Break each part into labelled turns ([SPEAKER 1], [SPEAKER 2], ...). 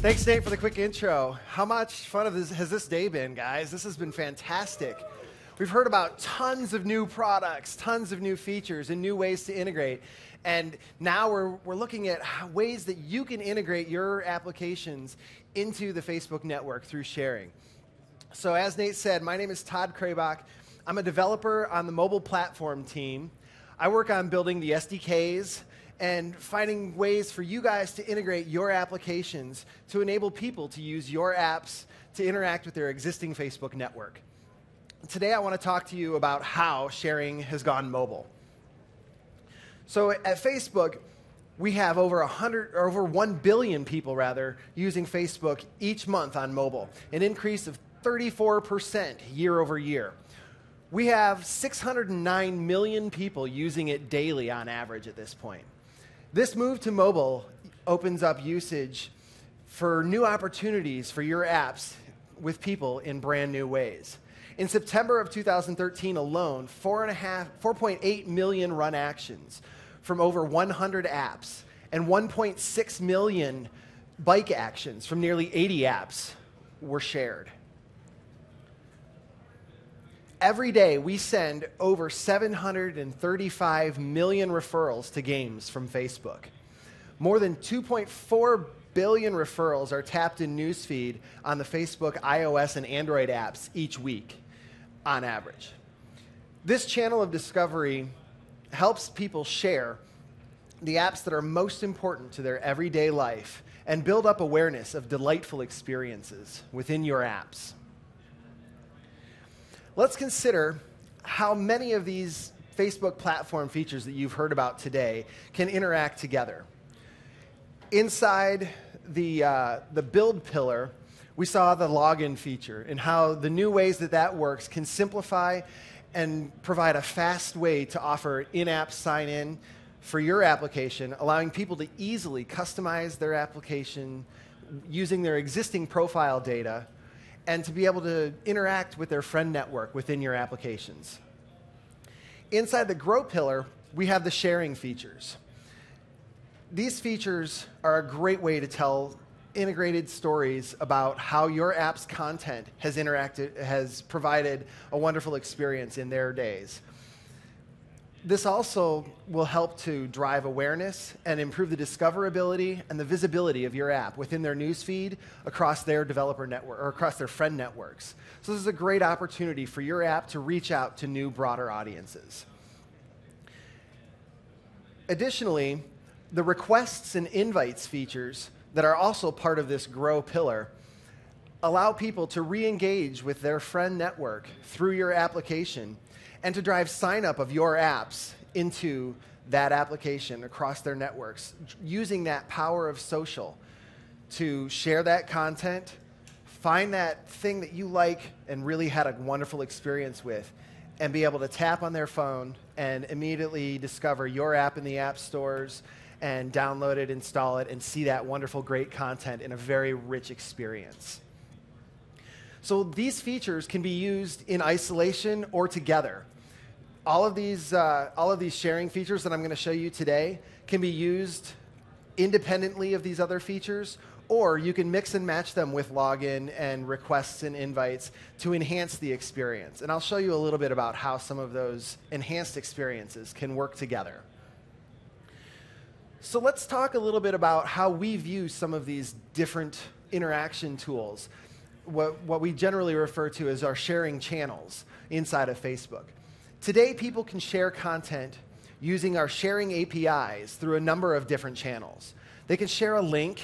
[SPEAKER 1] Thanks, Nate, for the quick intro. How much fun has this day been, guys? This has been fantastic. We've heard about tons of new products, tons of new features, and new ways to integrate. And now we're looking at ways that you can integrate your applications into the Facebook network through sharing. So as Nate said, my name is Todd Krabach. I'm a developer on the mobile platform team. I work on building the SDKs and finding ways for you guys to integrate your applications to enable people to use your apps to interact with their existing Facebook network. Today I want to talk to you about how sharing has gone mobile. So at Facebook, we have over 1 billion people using Facebook each month on mobile, an increase of 34% year over year. We have 609 million people using it daily on average at this point. This move to mobile opens up usage for new opportunities for your apps with people in brand new ways. In September of 2013 alone, 4.8 million run actions from over 100 apps and 1.6 million bike actions from nearly 80 apps were shared. Every day, we send over 735 million referrals to games from Facebook. More than 2.4 billion referrals are tapped in Newsfeed on the Facebook iOS and Android apps each week, on average. This channel of discovery helps people share the apps that are most important to their everyday life and build up awareness of delightful experiences within your apps. Let's consider how many of these Facebook platform features that you've heard about today can interact together. Inside the build pillar, we saw the login feature and how the new ways that works can simplify and provide a fast way to offer in-app sign-in for your application, allowing people to easily customize their application using their existing profile data and to be able to interact with their friend network within your applications. Inside the Grow pillar, we have the sharing features. These features are a great way to tell integrated stories about how your app's content has provided a wonderful experience in their days. This also will help to drive awareness and improve the discoverability and the visibility of your app within their newsfeed across their developer network or across their friend networks. So this is a great opportunity for your app to reach out to new, broader audiences. Additionally, the requests and invites features that are also part of this Grow pillar allow people to re-engage with their friend network through your application and to drive sign-up of your apps into that application across their networks, using that power of social to share that content, find that thing that you like and really had a wonderful experience with, and be able to tap on their phone and immediately discover your app in the app stores and download it, install it, and see that wonderful, great content in a very rich experience. So these features can be used in isolation or together. All of these sharing features that I'm going to show you today can be used independently of these other features, or you can mix and match them with login and requests and invites to enhance the experience. And I'll show you a little bit about how some of those enhanced experiences can work together. So let's talk a little bit about how we view some of these different interaction tools, what we generally refer to as our sharing channels inside of Facebook. Today, people can share content using our sharing APIs through a number of different channels. They can share a link,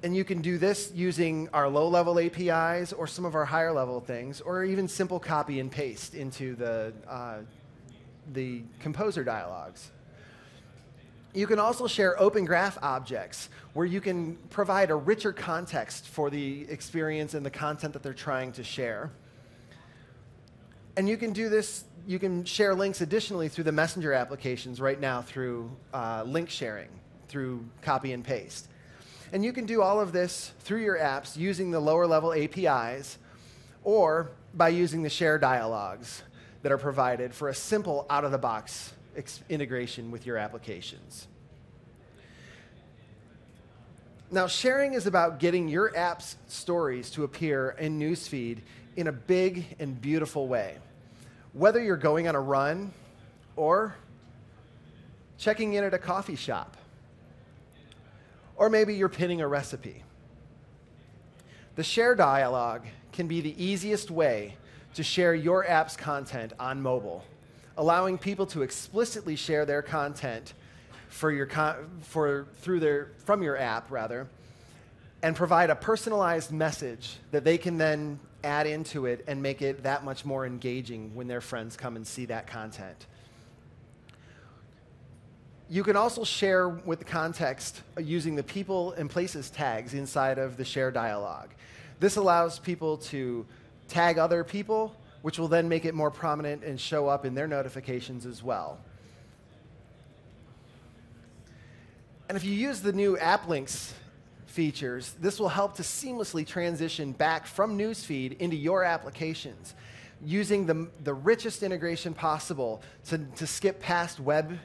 [SPEAKER 1] and you can do this using our low-level APIs or some of our higher-level things, or even simple copy and paste into the composer dialogues. You can also share open graph objects where you can provide a richer context for the experience and the content that they're trying to share. And you can do this, you can share links additionally through the Messenger applications right now through link sharing, through copy and paste. And you can do all of this through your apps using the lower level APIs or by using the Share Dialogs that are provided for a simple out-of-the-box integration with your applications. Now, sharing is about getting your app's stories to appear in Newsfeed in a big and beautiful way. Whether you're going on a run or checking in at a coffee shop, or maybe you're pinning a recipe. The Share Dialog can be the easiest way to share your app's content on mobile, allowing people to explicitly share their content from your app, and provide a personalized message that they can then add into it and make it that much more engaging when their friends come and see that content. You can also share with the context using the people and places tags inside of the Share Dialog. This allows people to tag other people, which will then make it more prominent and show up in their notifications as well. And if you use the new app links features, this will help to seamlessly transition back from Newsfeed into your applications, using the richest integration possible to skip past web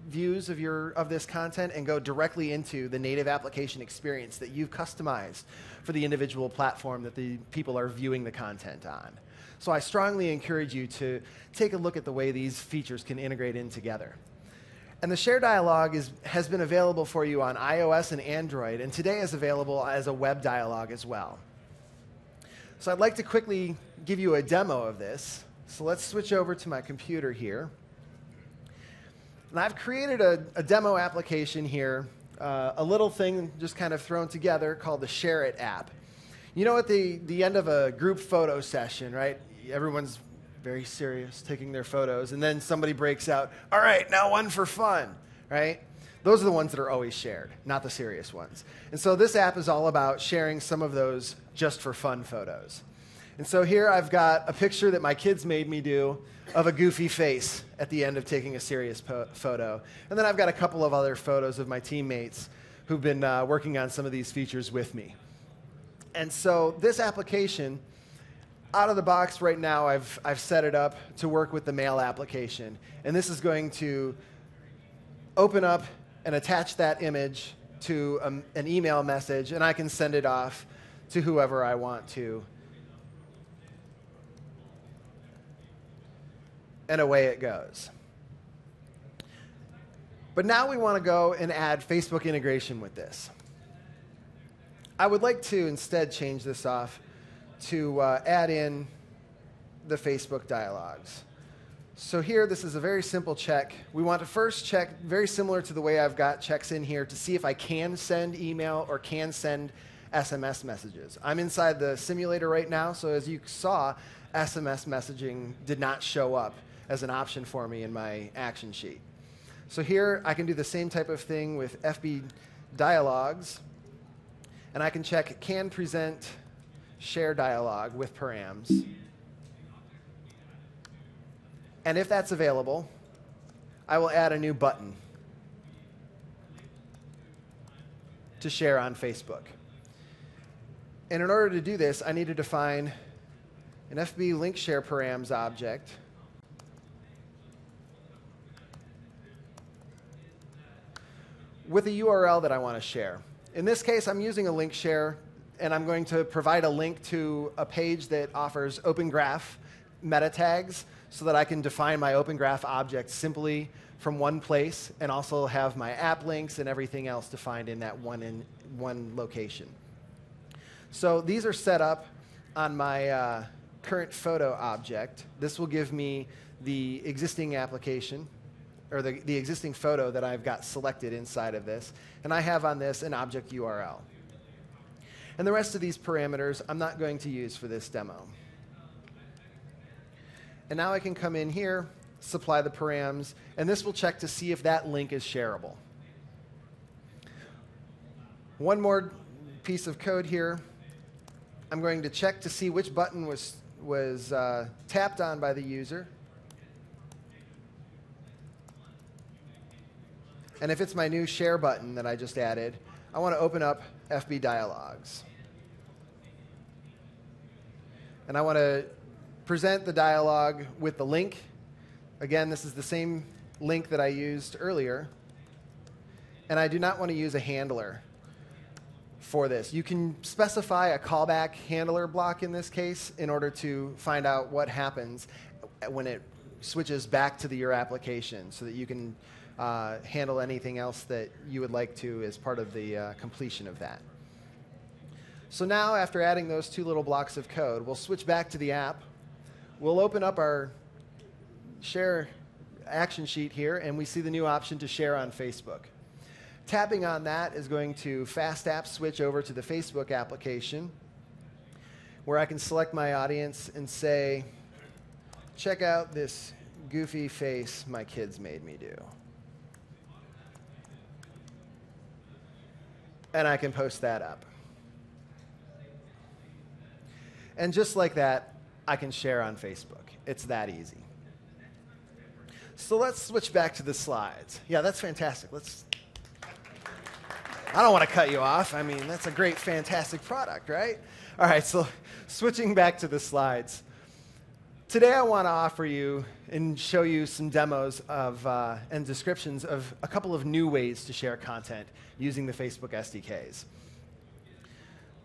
[SPEAKER 1] views of this content and go directly into the native application experience that you've customized for the individual platform that the people are viewing the content on. So I strongly encourage you to take a look at the way these features can integrate in together. And the Share Dialog has been available for you on iOS and Android, and today is available as a web dialog as well. So I'd like to quickly give you a demo of this. So let's switch over to my computer here. And I've created a demo application here, a little thing just kind of thrown together called the Share It app. You know, at the end of a group photo session, right? Everyone's very serious, taking their photos, and then somebody breaks out, all right, now one for fun, right? Those are the ones that are always shared, not the serious ones. And so this app is all about sharing some of those just for fun photos. And so here I've got a picture that my kids made me do of a goofy face at the end of taking a serious photo. And then I've got a couple of other photos of my teammates who've been working on some of these features with me. And so this application, out of the box right now, I've set it up to work with the mail application. And this is going to open up and attach that image to an email message, and I can send it off to whoever I want to. And away it goes. But now we want to go and add Facebook integration with this. I would like to instead change this off to add in the Facebook dialogues. So here, this is a very simple check. We want to first check, very similar to the way I've got checks in here, to see if I can send email or can send SMS messages. I'm inside the simulator right now, so as you saw, SMS messaging did not show up as an option for me in my action sheet. So here, I can do the same type of thing with FB dialogues, and I can check can present share dialog with params. And if that's available, I will add a new button to share on Facebook. And in order to do this, I need to define an FB link share params object with a URL that I want to share. In this case, I'm using a link share, and I'm going to provide a link to a page that offers Open Graph meta tags so that I can define my Open Graph object simply from one place and also have my app links and everything else defined in that one location. So these are set up on my current photo object. This will give me the existing application, or the existing photo that I've got selected inside of this. And I have on this an object URL. And the rest of these parameters I'm not going to use for this demo. And now I can come in here, supply the params, and this will check to see if that link is shareable. One more piece of code here. I'm going to check to see which button was tapped on by the user. And if it's my new share button that I just added, I want to open up FB dialogs. And I want to present the dialog with the link. Again, this is the same link that I used earlier. And I do not want to use a handler. for this. You can specify a callback handler block in this case in order to find out what happens when it switches back to your application so that you can handle anything else that you would like to as part of the completion of that. So now, after adding those two little blocks of code, we'll switch back to the app. We'll open up our Share action sheet here, and we see the new option to share on Facebook. Tapping on that is going to fast app switch over to the Facebook application, where I can select my audience and say, check out this goofy face my kids made me do. And I can post that up. And just like that, I can share on Facebook. It's that easy. So let's switch back to the slides. Yeah, that's fantastic. I don't want to cut you off. I mean, that's a great, fantastic product, right? All right, so switching back to the slides. Today I want to offer you and show you some demos of and descriptions of a couple of new ways to share content using the Facebook SDKs.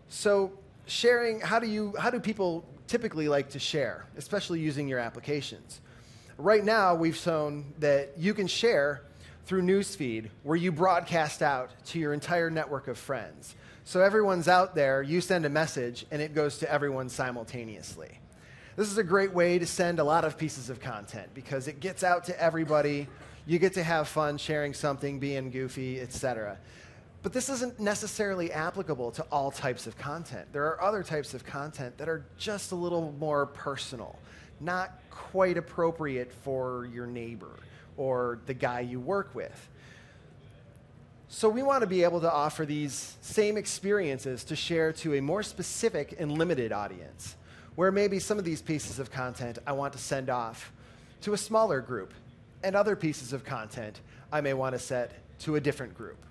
[SPEAKER 1] So sharing, how do people typically like to share, especially using your applications? Right now, we've shown that you can share through Newsfeed, where you broadcast out to your entire network of friends. So everyone's out there, you send a message, and it goes to everyone simultaneously. This is a great way to send a lot of pieces of content because it gets out to everybody. You get to have fun sharing something, being goofy, etc. But this isn't necessarily applicable to all types of content. There are other types of content that are just a little more personal, not quite appropriate for your neighbor or the guy you work with. So we want to be able to offer these same experiences to share to a more specific and limited audience, where maybe some of these pieces of content I want to send off to a smaller group, and other pieces of content I may want to set to a different group.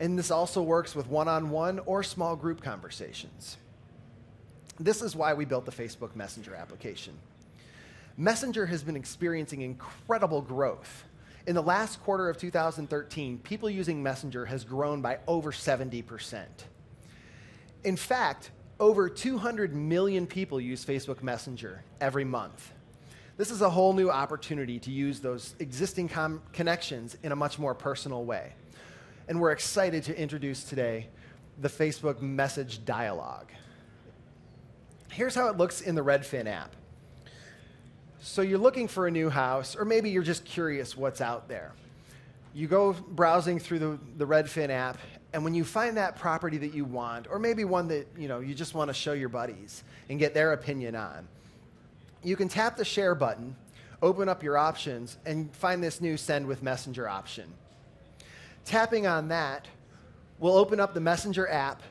[SPEAKER 1] And this also works with one-on-one or small group conversations. This is why we built the Facebook Messenger application. Messenger has been experiencing incredible growth. In the last quarter of 2013, people using Messenger has grown by over 70%. In fact, over 200 million people use Facebook Messenger every month. This is a whole new opportunity to use those existing connections in a much more personal way. And we're excited to introduce today the Facebook Message Dialog. Here's how it looks in the Redfin app. So you're looking for a new house, or maybe you're just curious what's out there. You go browsing through the Redfin app, and when you find that property that you want, or maybe one that you just want to show your buddies and get their opinion on, you can tap the share button, open up your options, and find this new Send with Messenger option. Tapping on that will open up the Messenger app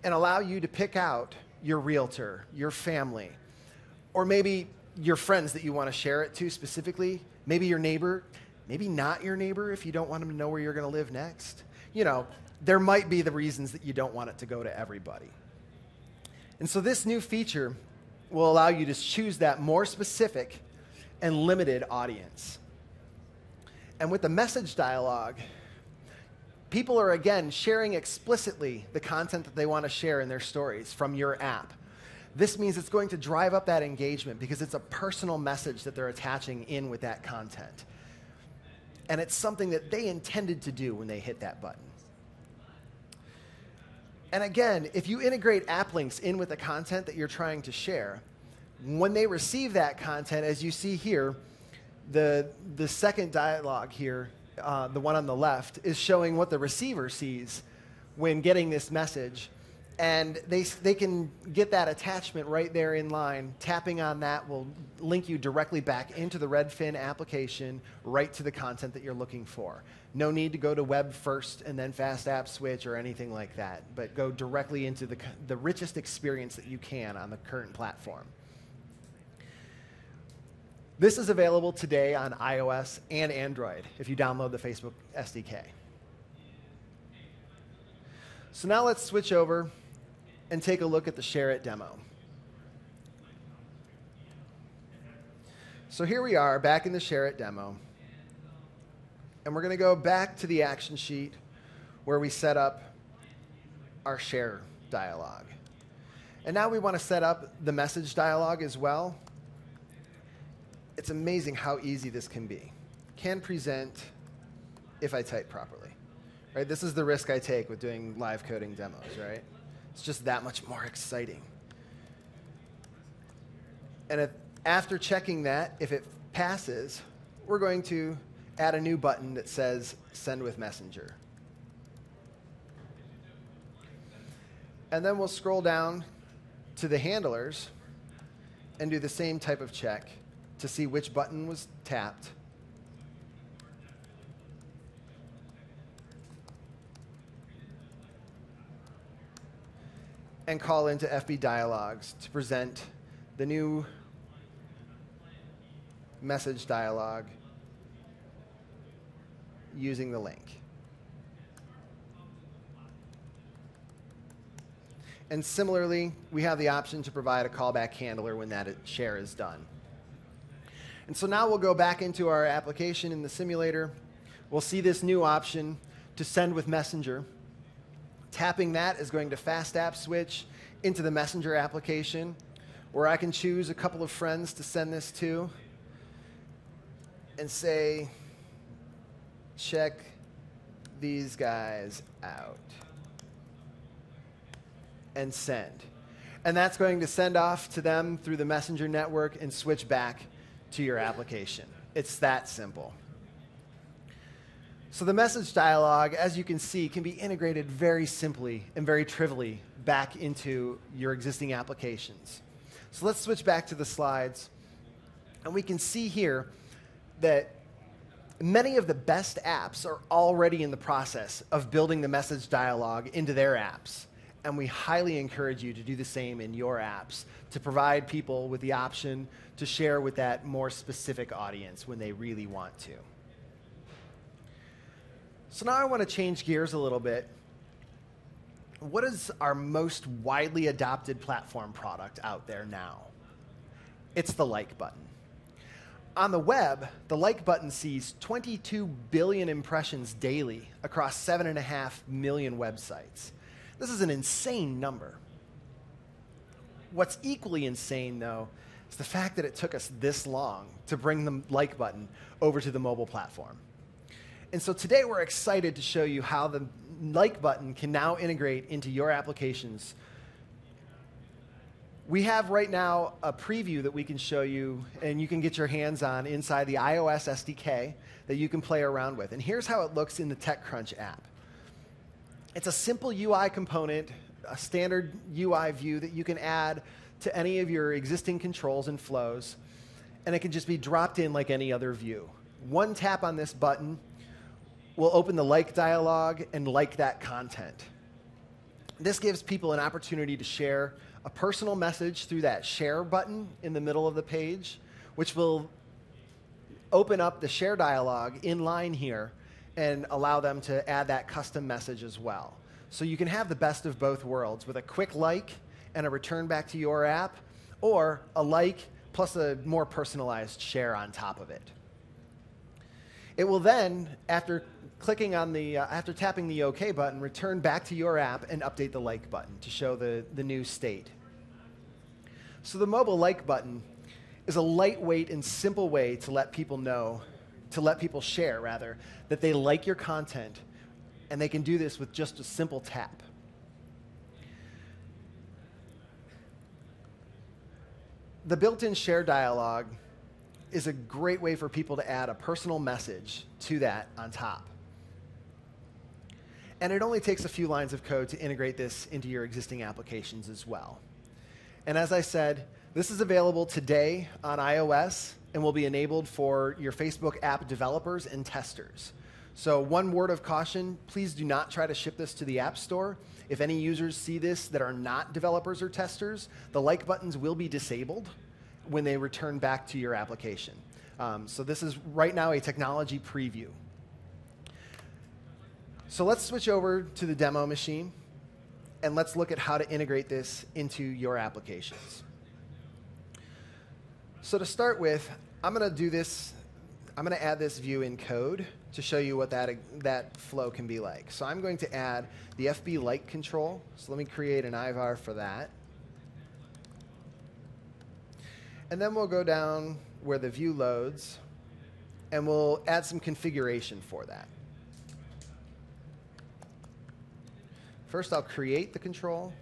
[SPEAKER 1] and allow you to pick out your realtor, your family, or maybe your friends that you want to share it to specifically, maybe your neighbor, maybe not your neighbor if you don't want them to know where you're going to live next. There might be the reasons that you don't want it to go to everybody. And so this new feature will allow you to choose that more specific and limited audience. And with the message dialog, people are, again, sharing explicitly the content that they want to share in their stories from your app. This means it's going to drive up that engagement because it's a personal message that they're attaching in with that content. And it's something that they intended to do when they hit that button. And again, if you integrate app links in with the content that you're trying to share, when they receive that content, as you see here, the second dialog here, the one on the left, is showing what the receiver sees when getting this message. And they can get that attachment right there in line. Tapping on that will link you directly back into the Redfin application, right to the content that you're looking for. No need to go to web first and then fast app switch or anything like that, but go directly into the richest experience that you can on the current platform. This is available today on iOS and Android if you download the Facebook SDK. So now let's switch over and take a look at the Share It demo. So here we are back in the Share It demo. And we're going to go back to the action sheet where we set up our share dialog. And now we want to set up the message dialog as well. It's amazing how easy this can be. Can present if I type properly. Right? This is the risk I take with doing live coding demos, right? It's just that much more exciting. And after checking that, if it passes, we're going to add a new button that says Send with Messenger. And then we'll scroll down to the handlers and do the same type of check to see which button was tapped. And call into FB Dialogs to present the new message dialog using the link. And similarly, we have the option to provide a callback handler when that share is done. And so now we'll go back into our application in the simulator. We'll see this new option to send with Messenger. Tapping that is going to fast app switch into the Messenger application, where I can choose a couple of friends to send this to and say, check these guys out. And send. And that's going to send off to them through the Messenger network and switch back to your application. It's that simple. So the message dialog, as you can see, can be integrated very simply and very trivially back into your existing applications. So let's switch back to the slides. And we can see here that many of the best apps are already in the process of building the message dialog into their apps. And we highly encourage you to do the same in your apps, to provide people with the option to share with that more specific audience when they really want to. So now I want to change gears a little bit. What is our most widely adopted platform product out there now? It's the like button. On the web, the like button sees 22 billion impressions daily across 7.5 million websites. This is an insane number. What's equally insane, though, is the fact that it took us this long to bring the like button over to the mobile platform. And so today we're excited to show you how the like button can now integrate into your applications. We have right now a preview that we can show you and you can get your hands on inside the iOS SDK that you can play around with. And here's how it looks in the TechCrunch app. It's a simple UI component, a standard UI view that you can add to any of your existing controls and flows, and it can just be dropped in like any other view. One tap on this button will open the like dialog and like that content. This gives people an opportunity to share a personal message through that share button in the middle of the page, which will open up the share dialog in line here and allow them to add that custom message as well. So you can have the best of both worlds with a quick like and a return back to your app, or a like plus a more personalized share on top of it. It will then, after tapping the OK button, return back to your app and update the like button to show the new state. So the mobile like button is a lightweight and simple way to let people know, to let people share, rather, that they like your content, and they can do this with just a simple tap. The built-in share dialog is a great way for people to add a personal message to that on top. And it only takes a few lines of code to integrate this into your existing applications as well. And as I said, this is available today on iOS and will be enabled for your Facebook app developers and testers. So one word of caution, please do not try to ship this to the App Store. If any users see this that are not developers or testers, the like buttons will be disabled when they return back to your application. So this is right now a technology preview. So let's switch over to the demo machine, and let's look at how to integrate this into your applications. So to start with, I'm going to do this I'm going to add this view in code to show you what that flow can be like. So I'm going to add the FB like control. So let me create an IVAR for that. And then we'll go down where the view loads, and we'll add some configuration for that. First, I'll create the control.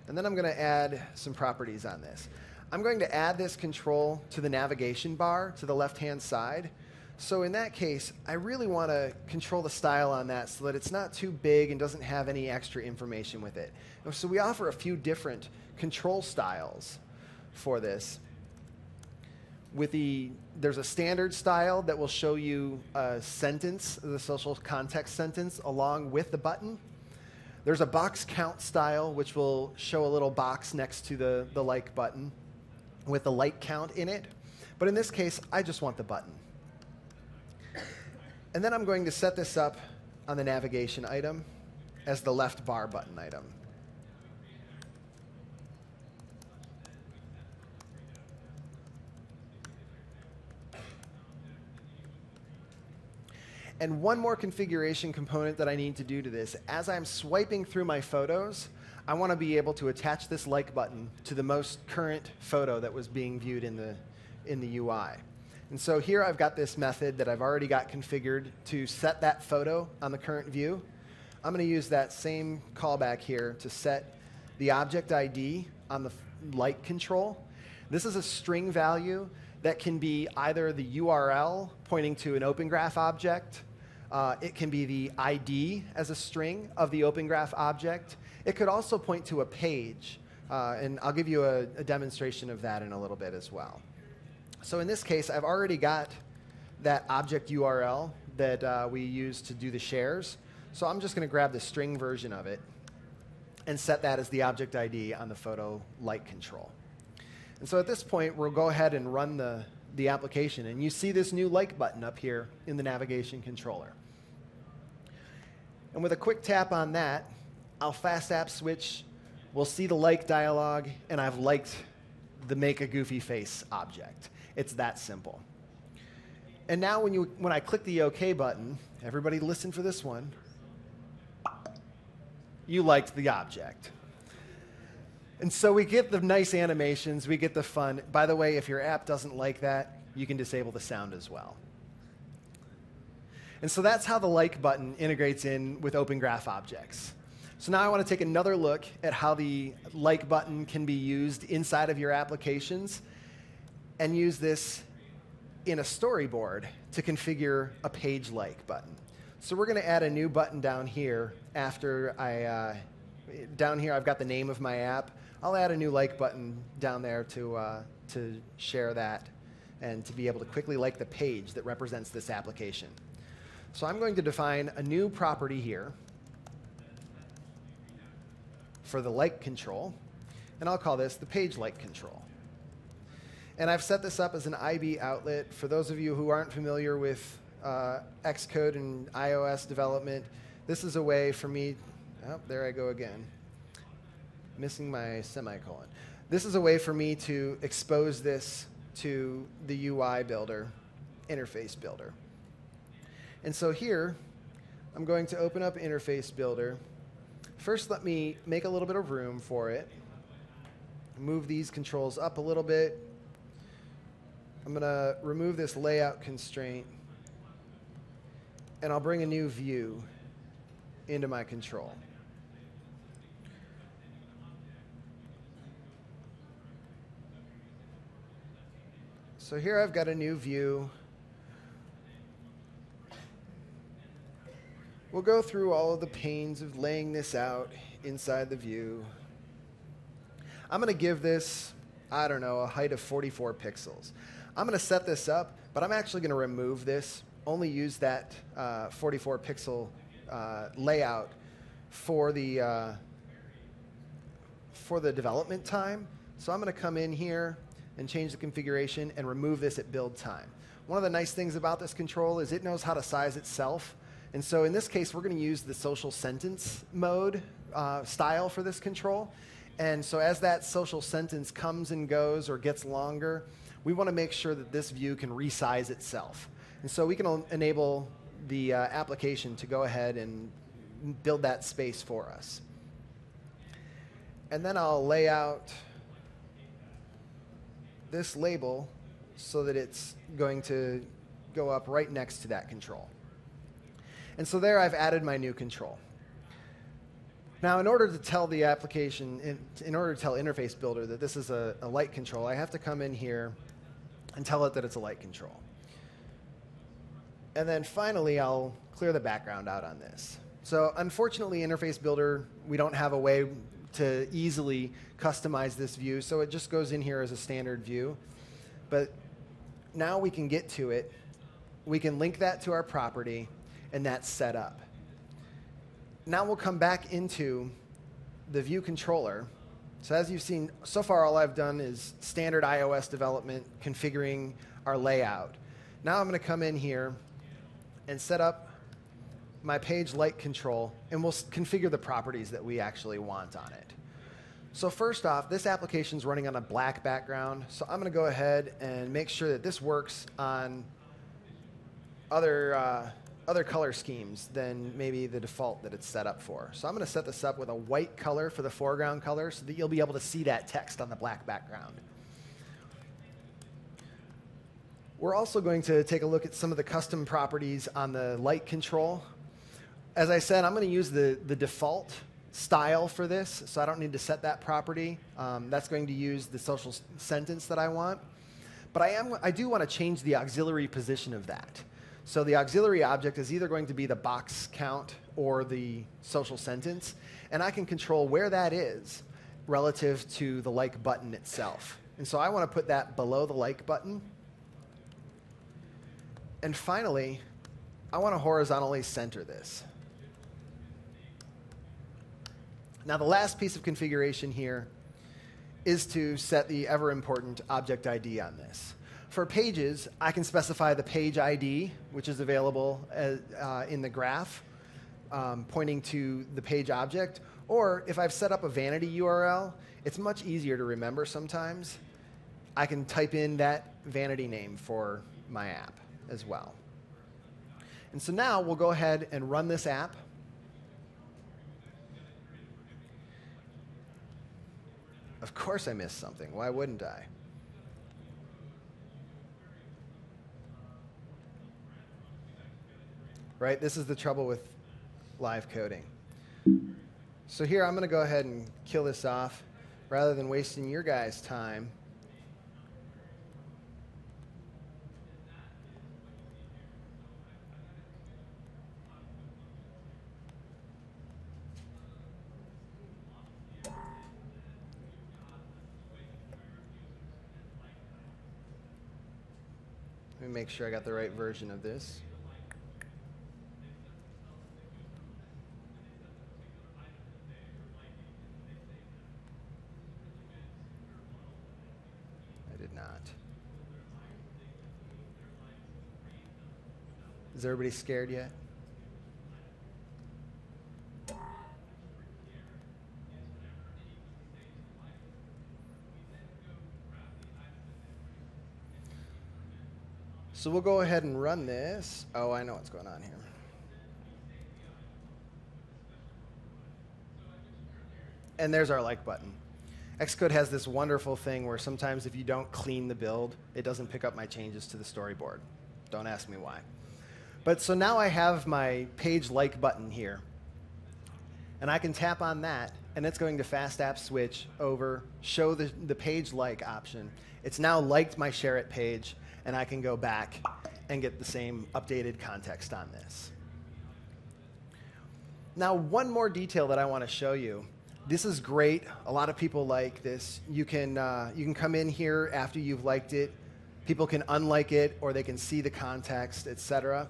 [SPEAKER 1] And then I'm going to add some properties on this. I'm going to add this control to the navigation bar to the left-hand side. So in that case, I really want to control the style on that so that it's not too big and doesn't have any extra information with it. So we offer a few different control styles for this. There's a standard style that will show you a sentence, the social context sentence, along with the button. There's a box count style, which will show a little box next to the like button with the like count in it. But in this case, I just want the button. And then I'm going to set this up on the navigation item as the left bar button item. And one more configuration component that I need to do to this. As I'm swiping through my photos, I want to be able to attach this like button to the most current photo that was being viewed in the UI. And so here I've got this method that I've already got configured to set that photo on the current view. I'm going to use that same callback here to set the object ID on the like control. This is a string value that can be either the URL pointing to an Open Graph object. It can be the ID as a string of the Open Graph object. It could also point to a page. And I'll give you a demonstration of that in a little bit as well. So in this case, I've already got that object URL that we use to do the shares. So I'm just going to grab the string version of it and set that as the object ID on the photo like control. And so at this point, we'll go ahead and run the application. And you see this new like button up here in the navigation controller. And with a quick tap on that, I'll fast app switch. We'll see the like dialog, and I've liked the make a goofy face object. It's that simple. And now when I click the OK button, everybody listen for this one, you liked the object. And so we get the nice animations, we get the fun. By the way, if your app doesn't like that, you can disable the sound as well. And so that's how the like button integrates in with Open Graph objects. So now I want to take another look at how the like button can be used inside of your applications and use this in a storyboard to configure a page like button. So we're going to add a new button down here after down here I've got the name of my app. I'll add a new like button down there to share that and to be able to quickly like the page that represents this application. So I'm going to define a new property here for the like control, and I'll call this the page like control. And I've set this up as an IB outlet. For those of you who aren't familiar with Xcode and iOS development, this is a way for me, oh, there I go again, missing my semicolon. This is a way for me to expose this to the UI builder, interface builder. And so here, I'm going to open up interface builder. First, let me make a little bit of room for it. Move these controls up a little bit. I'm going to remove this layout constraint, and I'll bring a new view into my control. So here I've got a new view. We'll go through all of the pains of laying this out inside the view. I'm going to give this, I don't know, a height of 44 pixels. I'm going to set this up, but I'm actually going to remove this, only use that 44 pixel layout for the development time. So I'm going to come in here and change the configuration and remove this at build time. One of the nice things about this control is it knows how to size itself. And so in this case, we're going to use the social sentence mode style for this control. And so as that social sentence comes and goes or gets longer, we want to make sure that this view can resize itself. And so we can enable the application to go ahead and build that space for us. And then I'll lay out this label so that it's going to go up right next to that control. And so there I've added my new control. Now, in order to tell the application, in order to tell Interface Builder that this is a light control, I have to come in here and tell it that it's a light control. And then finally, I'll clear the background out on this. So unfortunately, Interface Builder, we don't have a way to easily customize this view, so it just goes in here as a standard view. But now we can get to it. We can link that to our property, and that's set up. Now we'll come back into the view controller. So as you've seen, so far all I've done is standard iOS development, configuring our layout. Now I'm going to come in here and set up my page light control, and we'll configure the properties that we actually want on it. So first off, this application is running on a black background, so I'm going to go ahead and make sure that this works on other color schemes than maybe the default that it's set up for. So I'm going to set this up with a white color for the foreground color so that you'll be able to see that text on the black background. We're also going to take a look at some of the custom properties on the light control. As I said, I'm going to use the default style for this, so I don't need to set that property. That's going to use the social sentence that I want. But I do want to change the auxiliary position of that. So the auxiliary object is either going to be the box count or the social sentence, and I can control where that is relative to the like button itself. And so I want to put that below the like button. And finally, I want to horizontally center this. Now, the last piece of configuration here is to set the ever-important object ID on this. For pages, I can specify the page ID, which is available in the graph, pointing to the page object. Or if I've set up a vanity URL, it's much easier to remember sometimes. I can type in that vanity name for my app as well. And so now we'll go ahead and run this app. Of course I missed something. Why wouldn't I? Right? This is the trouble with live coding. So here I'm going to go ahead and kill this off rather than wasting your guys' time. Let me make sure I got the right version of this. I did not. Is everybody scared yet? So we'll go ahead and run this. Oh, I know what's going on here. And there's our like button. Xcode has this wonderful thing where sometimes if you don't clean the build, it doesn't pick up my changes to the storyboard. Don't ask me why. But so now I have my page like button here. And I can tap on that, and it's going to fast app switch over, show the page like option. It's now liked my share it page, and I can go back and get the same updated context on this. Now, one more detail that I want to show you. This is great. A lot of people like this. You can come in here after you've liked it. People can unlike it, or they can see the context, etc.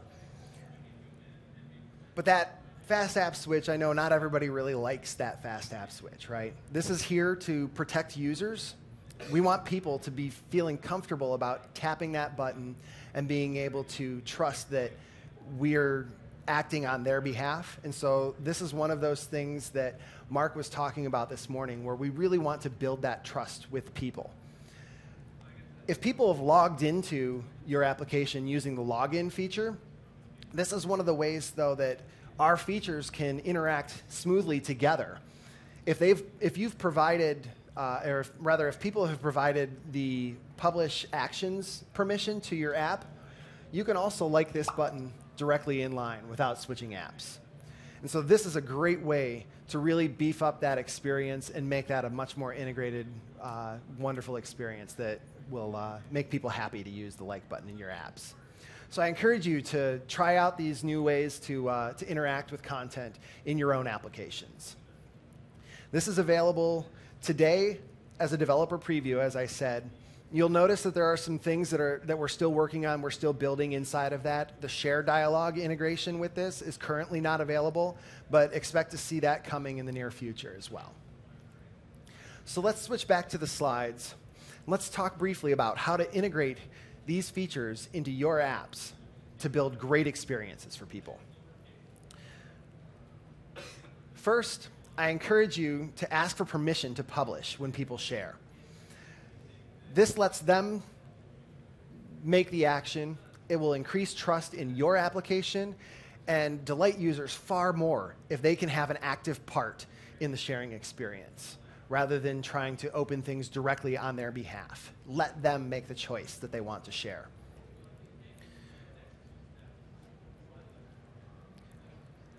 [SPEAKER 1] But that fast app switch, I know not everybody really likes that fast app switch, right? This is here to protect users. We want people to be feeling comfortable about tapping that button and being able to trust that we're acting on their behalf. And so this is one of those things that Mark was talking about this morning, where we really want to build that trust with people. If people have logged into your application using the login feature, this is one of the ways, though, that our features can interact smoothly together. If you've provided, or rather, if people have provided the publish actions permission to your app, you can also like this button directly in line without switching apps. And so this is a great way to really beef up that experience and make that a much more integrated, wonderful experience that will make people happy to use the like button in your apps. So I encourage you to try out these new ways to interact with content in your own applications. This is available today as a developer preview, as I said. You'll notice that there are some things that we're still working on, we're still building inside of that. The Share Dialog integration with this is currently not available, but expect to see that coming in the near future as well. So let's switch back to the slides. Let's talk briefly about how to integrate these features into your apps to build great experiences for people. First, I encourage you to ask for permission to publish when people share. This lets them make the action. It will increase trust in your application and delight users far more if they can have an active part in the sharing experience, rather than trying to open things directly on their behalf. Let them make the choice that they want to share.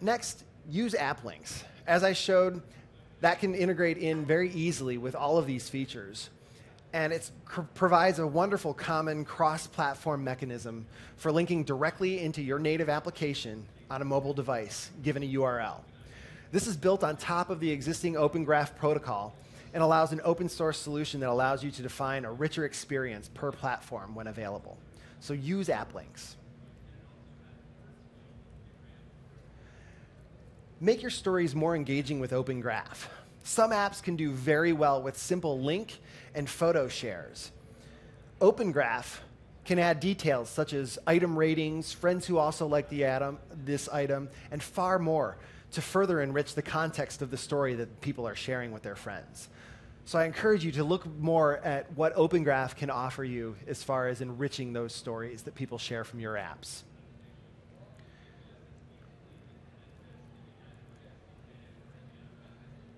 [SPEAKER 1] Next, use app links. As I showed, that can integrate in very easily with all of these features. And it provides a wonderful common cross-platform mechanism for linking directly into your native application on a mobile device, given a URL. This is built on top of the existing Open Graph protocol and allows an open source solution that allows you to define a richer experience per platform when available. So use app links. Make your stories more engaging with Open Graph. Some apps can do very well with simple link and photo shares. Open Graph can add details such as item ratings, friends who also like this item, and far more to further enrich the context of the story that people are sharing with their friends. So I encourage you to look more at what Open Graph can offer you as far as enriching those stories that people share from your apps.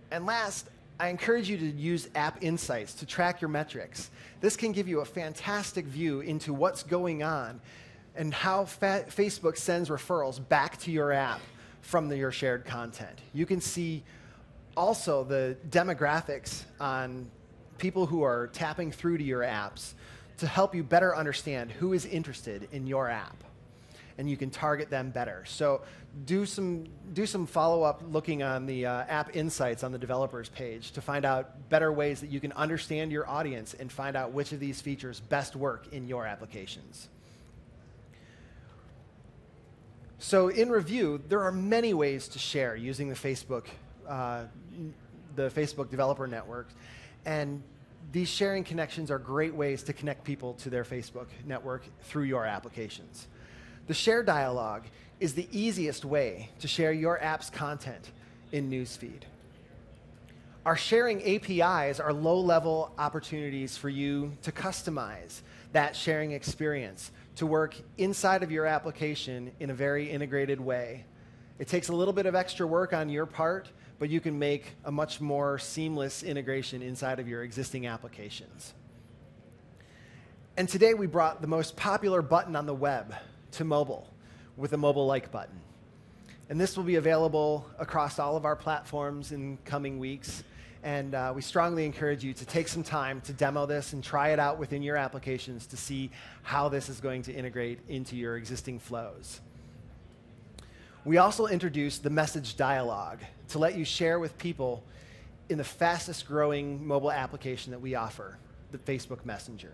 [SPEAKER 1] And last, I encourage you to use App Insights to track your metrics. This can give you a fantastic view into what's going on and how Facebook sends referrals back to your app from your shared content. You can see also the demographics on people who are tapping through to your apps to help you better understand who is interested in your app. And you can target them better. So do some follow-up looking on the App Insights on the developers page to find out better ways that you can understand your audience and find out which of these features best work in your applications. So in review, there are many ways to share using the Facebook Developer Network. And these sharing connections are great ways to connect people to their Facebook network through your applications. The Share Dialog is the easiest way to share your app's content in Newsfeed. Our sharing APIs are low-level opportunities for you to customize that sharing experience to work inside of your application in a very integrated way. It takes a little bit of extra work on your part, but you can make a much more seamless integration inside of your existing applications. And today we brought the most popular button on the web to mobile with a mobile like button. And this will be available across all of our platforms in coming weeks. And we strongly encourage you to take some time to demo this and try it out within your applications to see how this is going to integrate into your existing flows. We also introduced the Message Dialog to let you share with people in the fastest growing mobile application that we offer, the Facebook Messenger.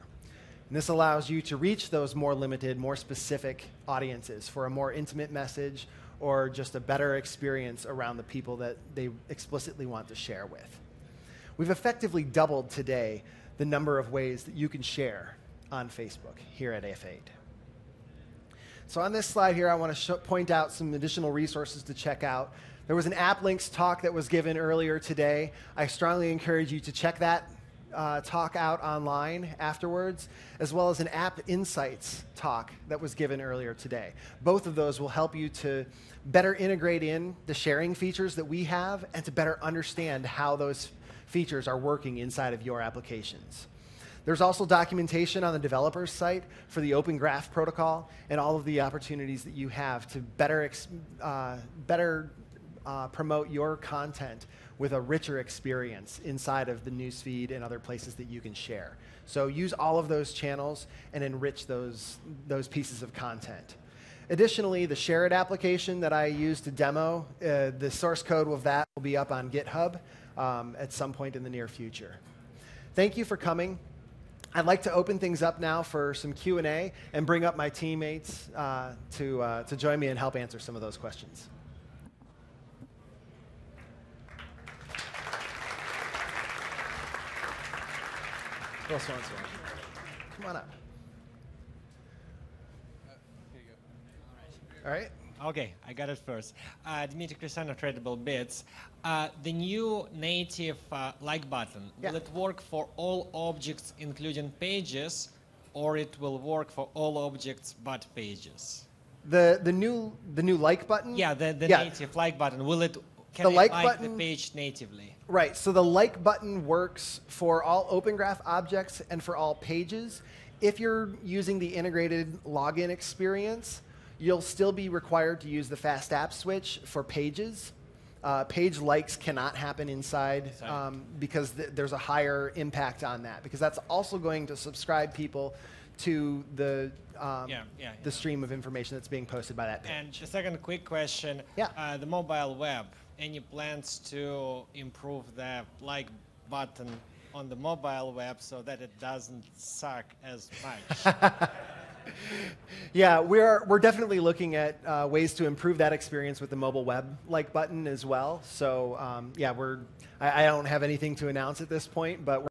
[SPEAKER 1] And this allows you to reach those more limited, more specific audiences for a more intimate message or just a better experience around the people that they explicitly want to share with. We've effectively doubled today the number of ways that you can share on Facebook here at F8. So on this slide here, I want to point out some additional resources to check out. There was an App Links talk that was given earlier today. I strongly encourage you to check that talk out online afterwards, as well as an App Insights talk that was given earlier today. Both of those will help you to better integrate in the sharing features that we have and to better understand how those features are working inside of your applications. There's also documentation on the developer's site for the Open Graph protocol and all of the opportunities that you have to better promote your content with a richer experience inside of the newsfeed and other places that you can share. So use all of those channels and enrich those pieces of content. Additionally, the Share It application that I used to demo, the source code of that will be up on GitHub at some point in the near future. Thank you for coming. I'd like to open things up now for some Q&A and bring up my teammates to join me and help answer some of those questions. Who else wants one? Come on up.
[SPEAKER 2] Here you go.
[SPEAKER 1] All right.
[SPEAKER 3] Okay, I got it first. Dmitry Krisanov, Tradable Bits. The new native like button, will it work for all objects including pages, or it will work for all objects but pages?
[SPEAKER 1] The new like button?
[SPEAKER 3] Yeah, the native like button. Can
[SPEAKER 1] the
[SPEAKER 3] I
[SPEAKER 1] like
[SPEAKER 3] the page natively?
[SPEAKER 1] Right, so the like button works for all Open Graph objects and for all pages. If you're using the integrated login experience, you'll still be required to use the fast app switch for pages. Page likes cannot happen inside because there's a higher impact on that, because that's also going to subscribe people to the stream of information that's being posted by that page.
[SPEAKER 3] And the second quick question, the mobile web, any plans to improve the like button on the mobile web so that it doesn't suck as much?
[SPEAKER 1] Yeah, we're definitely looking at ways to improve that experience with the mobile web like button as well. So yeah, I don't have anything to announce at this point, but